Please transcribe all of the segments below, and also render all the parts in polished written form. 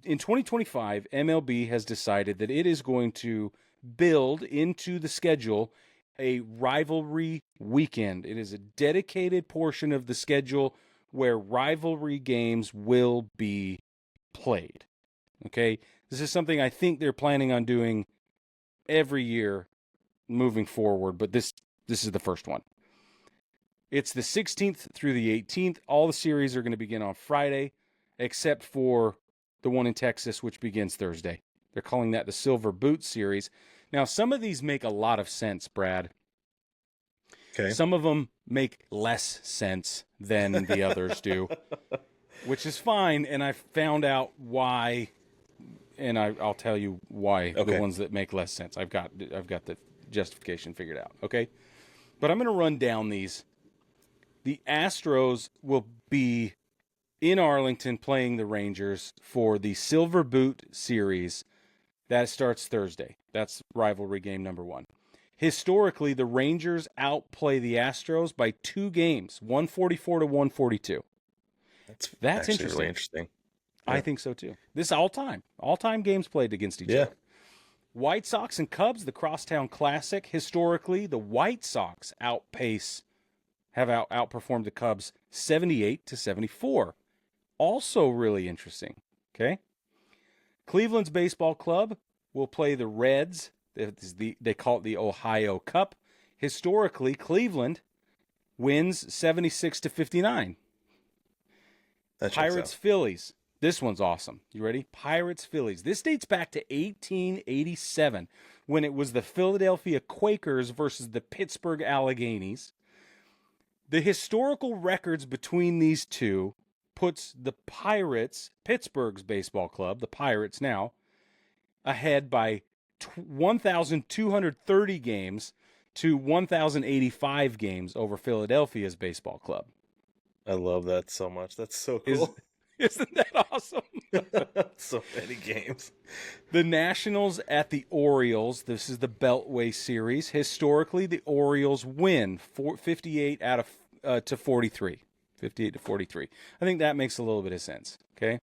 in 2025, MLB has decided that it is going to build into the schedule a rivalry weekend. It is a dedicated portion of the schedule where rivalry games will be played. Okay? This is something I think they're planning on doing every year moving forward, but this is the first one. It's the 16th through the 18th. All the series are going to begin on Friday, except for the one in Texas, which begins Thursday. They're calling that the Silver Boot Series. Now, some of these make a lot of sense, Brad. Okay. Some of them make less sense than the others do, which is fine. And I found out why, and I'll tell you why. The ones that make less sense. I've got the justification figured out. Okay, but I'm going to run down these. The Astros will be in Arlington playing the Rangers for the Silver Boot Series. That starts Thursday. That's rivalry game number 1. Historically, the Rangers outplay the Astros by 2 games, 144 to 142. That's interesting. Really interesting. Yeah. I think so too. This all-time games played against each other. White Sox and Cubs, the Crosstown Classic. Historically, the White Sox have outperformed the Cubs 78 to 74. Also really interesting. Okay. Cleveland's baseball club will play the Reds. They call it the Ohio Cup. Historically, Cleveland wins 76 to 59. Pirates Phillies. This one's awesome. You ready? Pirates Phillies. This dates back to 1887 when it was the Philadelphia Quakers versus the Pittsburgh Alleghenies. The historical records between these two puts the Pirates, Pittsburgh's baseball club, the Pirates now, ahead by 1,230 games to 1,085 games over Philadelphia's baseball club. I love that so much. That's so cool. Isn't that awesome? So many games. The Nationals at the Orioles. This is the Beltway Series. Historically, the Orioles win 58 to 43. 58 to 43. I think that makes a little bit of sense. Okay.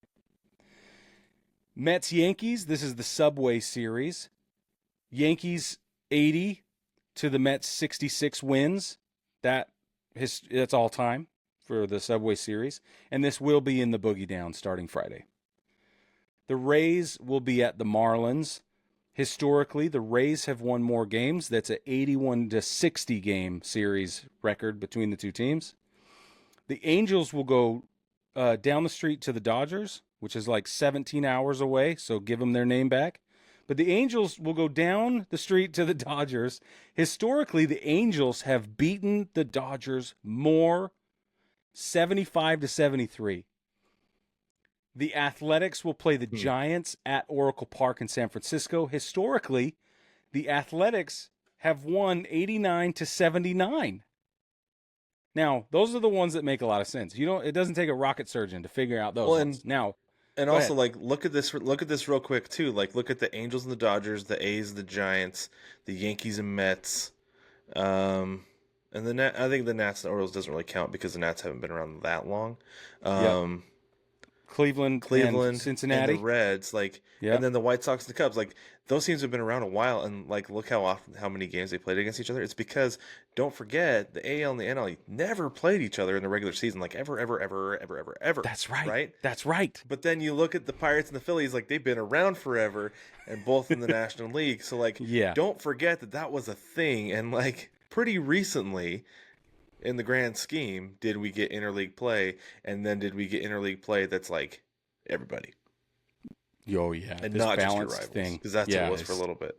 Mets Yankees. This is the Subway Series. Yankees 80 to the Mets 66 wins. That's all time for the Subway Series. And this will be in the Boogie Down starting Friday. The Rays will be at the Marlins. Historically, the Rays have won more games. That's an 81 to 60 game series record between the two teams. The Angels will go down the street to the Dodgers, which is like 17 hours away, so give them their name back. But the Angels will go down the street to the Dodgers. Historically, the Angels have beaten the Dodgers more, 75 to 73. The Athletics will play the Giants at Oracle Park in San Francisco. Historically, the Athletics have won 89 to 79. Now, those are the ones that make a lot of sense. It doesn't take a rocket surgeon to figure out those ones. Now, and also, like, look at this real quick too. Like, look at the Angels and the Dodgers, the A's, the Giants, the Yankees and Mets, and I think the Nats and Orioles doesn't really count because the Nats haven't been around that long. Cleveland, and Cincinnati, and the Reds, and then the White Sox and the Cubs. Like, those teams have been around a while, and like, look how many games they played against each other. It's because, don't forget, the AL and the NL never played each other in the regular season, like ever. That's right. Right? That's right. But then you look at the Pirates and the Phillies, like, they've been around forever, and both in the National League. So, like, don't forget that was a thing, and like, pretty recently, in the grand scheme, did we get interleague play, and then did we get interleague play that's like everybody? Oh, yeah. And not just your rivals, thing. Because that's what it was for a little bit.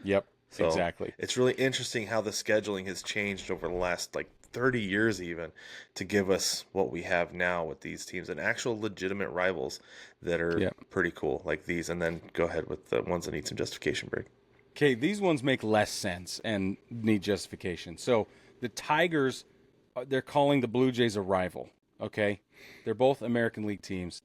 Yep, so exactly. It's really interesting how the scheduling has changed over the last, 30 years even, to give us what we have now with these teams and actual legitimate rivals that are pretty cool, like these. And then go ahead with the ones that need some justification, Brig. Okay, these ones make less sense and need justification. So the Tigers, they're calling the Blue Jays a rival, okay? They're both American League teams.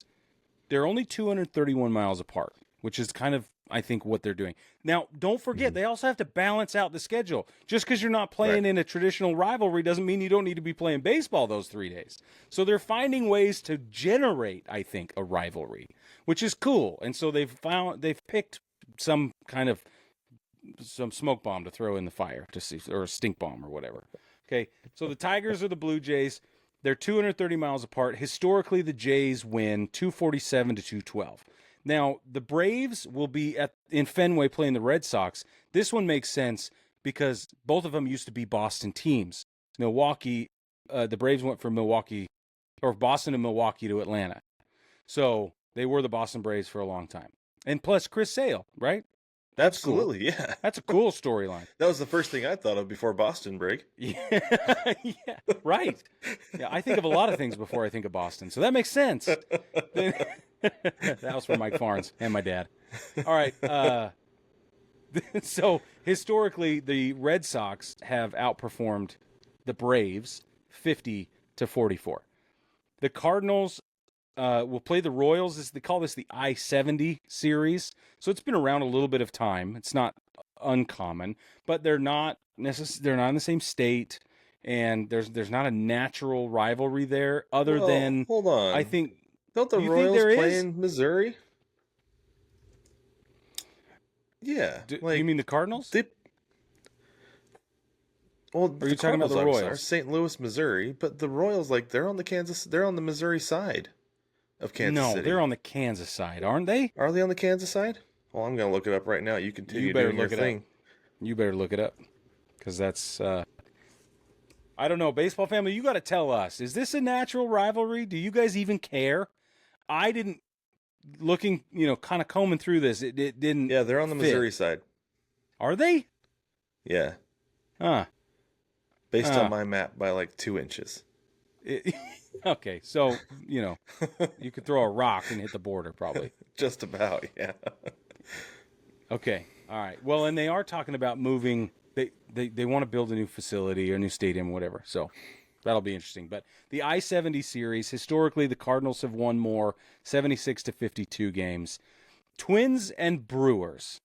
They're only 231 miles apart, which is kind of, I think, what they're doing. Now, don't forget, they also have to balance out the schedule. Just because you're not playing in a traditional rivalry doesn't mean you don't need to be playing baseball those 3 days. So they're finding ways to generate, I think, a rivalry, which is cool. And so they've picked some smoke bomb to throw in the fire to see, or a stink bomb or whatever. Okay, so the Tigers are the Blue Jays. They're 230 miles apart. Historically, the Jays win 247 to 212. Now, the Braves will be in Fenway playing the Red Sox. This one makes sense because both of them used to be Boston teams. Milwaukee, the Braves went from Boston to Milwaukee to Atlanta. So they were the Boston Braves for a long time. And plus Chris Sale, right? That's Absolutely, cool. Yeah. That's a cool storyline. That was the first thing I thought of before Boston break. Yeah, right. Yeah, I think of a lot of things before I think of Boston, so that makes sense. That was from Mike Farnes and my dad. All right. So historically, the Red Sox have outperformed the Braves 50 to 44. The Cardinals will play the Royals. They call this the I-70 series. So it's been around a little bit of time. It's not uncommon, but they're not in the same state, and there's not a natural rivalry there other than hold on. I think don't the Royals play in Missouri? Yeah. You mean the Cardinals? Well, are you talking about the Royals? Are St. Louis, Missouri, but the Royals, they're on the Missouri side of Kansas City. No, they're on the Kansas side, aren't they? Are they on the Kansas side? Well, I'm going to look it up right now. You continue doing your thing. You better look it up, because that's I don't know, baseball family. You got to tell us: is this a natural rivalry? Do you guys even care? I didn't. Looking, kind of combing through this, it didn't. Yeah, they're on the Missouri side. Are they? Yeah. Huh. Based on my map by like 2 inches. Okay, so, you could throw a rock and hit the border, probably. Just about, yeah. Okay, all right. Well, and they are talking about moving. They want to build a new facility or a new stadium, whatever. So that'll be interesting. But the I-70 series, historically, the Cardinals have won more, 76 to 52 games. Twins and Brewers.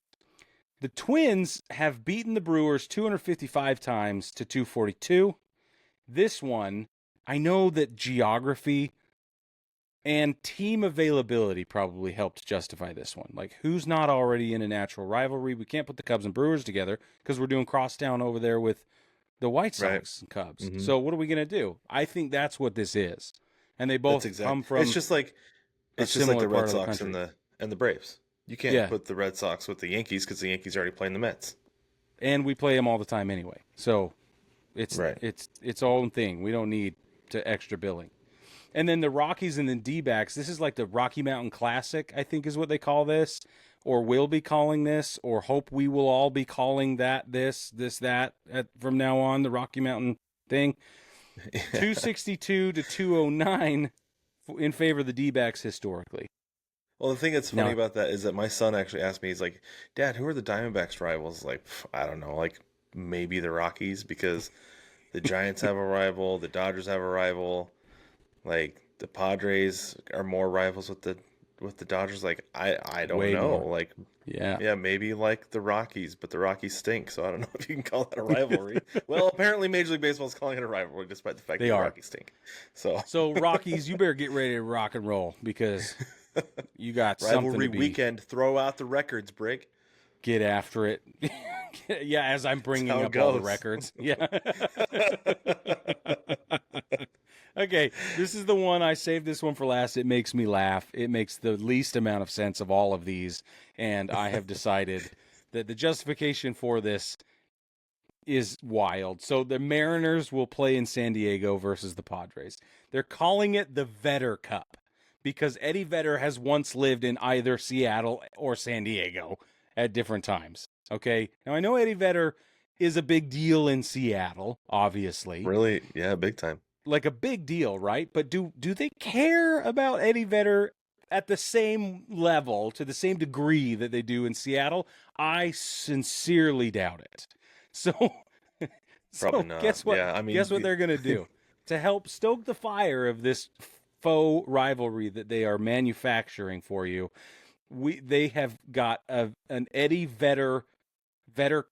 The Twins have beaten the Brewers 255 times to 242. This one, I know that geography and team availability probably helped justify this one. Like, who's not already in a natural rivalry? We can't put the Cubs and Brewers together because we're doing crosstown over there with the White Sox and Cubs. Mm-hmm. So what are we going to do? I think that's what this is. And they both come from It's just like the Red Sox and the Braves. You can't put the Red Sox with the Yankees because the Yankees are already playing the Mets. And we play them all the time anyway. So it's own thing. We don't need to extra billing. And then the Rockies and the D-backs, this is like the Rocky Mountain Classic, I think is what they call this, or will be calling this, or hope we will all be calling that that from now on, the Rocky Mountain thing. 262 to 209 in favor of the D-backs historically. Well, the thing that's funny about that is that my son actually asked me, he's like, Dad, who are the Diamondbacks rivals? Like, I don't know, like maybe the Rockies, because the Giants have a rival, the Dodgers have a rival, like the Padres are more rivals with the Dodgers. Like, I don't know. More. Like, yeah, maybe like the Rockies, but the Rockies stink, so I don't know if you can call that a rivalry. Well, apparently Major League Baseball is calling it a rivalry, despite the fact that the Rockies stink. So Rockies, you better get ready to rock and roll, because you got rivalry something to weekend. Throw out the records, Brig. Get after it. Yeah, as I'm bringing up all the records. Yeah. Okay, this is the one. I saved this one for last. It makes me laugh. It makes the least amount of sense of all of these, and I have decided that the justification for this is wild. So the Mariners will play in San Diego versus the Padres. They're calling it the Vedder Cup because Eddie Vedder has once lived in either Seattle or San Diego at different times. Okay, now I know Eddie Vedder is a big deal in Seattle, obviously. Really? Yeah, big time. Like a big deal, right? But do they care about Eddie Vedder at the same level, to the same degree that they do in Seattle? I sincerely doubt it. So probably not. Guess what? Yeah, I mean, guess what they're going to do to help stoke the fire of this faux rivalry that they are manufacturing for you. They have got an Eddie Vedder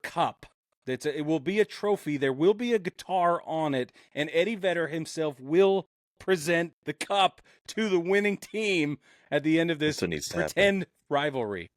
Cup. It will be a trophy. There will be a guitar on it, and Eddie Vedder himself will present the cup to the winning team at the end of this pretend rivalry.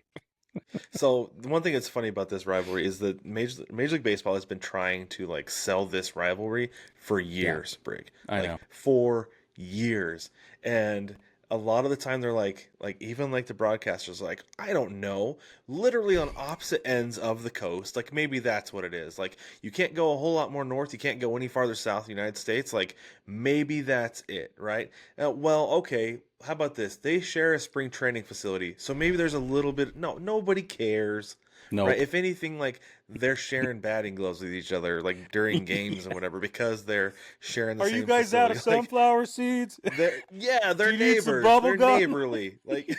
So the one thing that's funny about this rivalry is that Major League Baseball has been trying to like sell this rivalry for years, Brig. I know. For years. And a lot of the time they're like even like the broadcasters like, I don't know, literally on opposite ends of the coast. Like maybe that's what it is. Like you can't go a whole lot more north, you can't go any farther south in the United States. Like maybe that's it, right? Well, okay, how about this? They share a spring training facility. So maybe there's a little bit nobody cares. No. Right? If anything, like they're sharing batting gloves with each other, like during games and whatever, because they're sharing the same. Are you guys facility. out of sunflower seeds? They're neighbors. They're neighborly. Like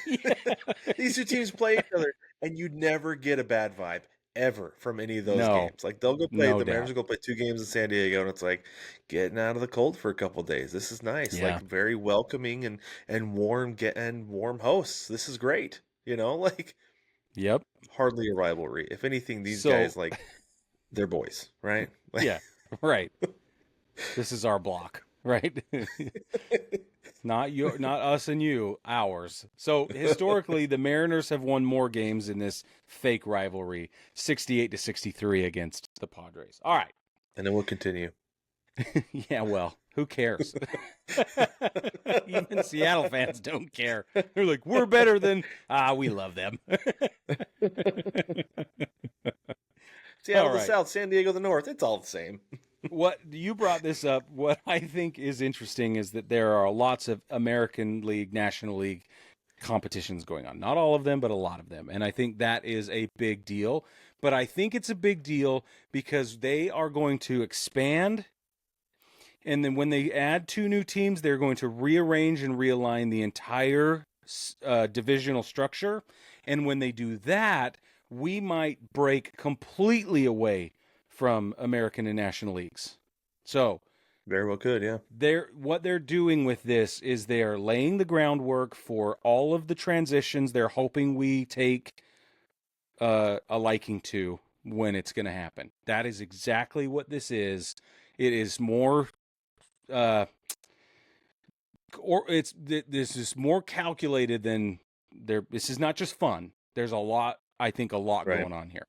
these two teams play each other, and you never get a bad vibe ever from any of those games. Like they'll go play. The Mariners will go play 2 games in San Diego, and it's like getting out of the cold for a couple of days. This is nice. Yeah. Like very welcoming and warm. Warm hosts. This is great. Like. Yep. Hardly a rivalry. If anything, these guys like they're boys, right? Yeah, right. This is our block, right? Not us and you, ours. So historically, the Mariners have won more games in this fake rivalry, 68-63 against the Padres. All right, and then we'll continue. Yeah, well, who cares? Even Seattle fans don't care. They're like, we're better than... we love them. Seattle the South, San Diego the North. It's all the same. What you brought this up, what I think is interesting is that there are lots of American League, National League competitions going on. Not all of them, but a lot of them. And I think that is a big deal. But I think it's a big deal because they are going to expand. And then when they add 2 new teams, they're going to rearrange and realign the entire divisional structure. And when they do that, we might break completely away from American and National Leagues. So very well could, yeah. What they're doing with this is they are laying the groundwork for all of the transitions they're hoping we take a liking to when it's going to happen. That is exactly what this is. It is more... this is more calculated than this is not just fun. There's a lot right. going on here.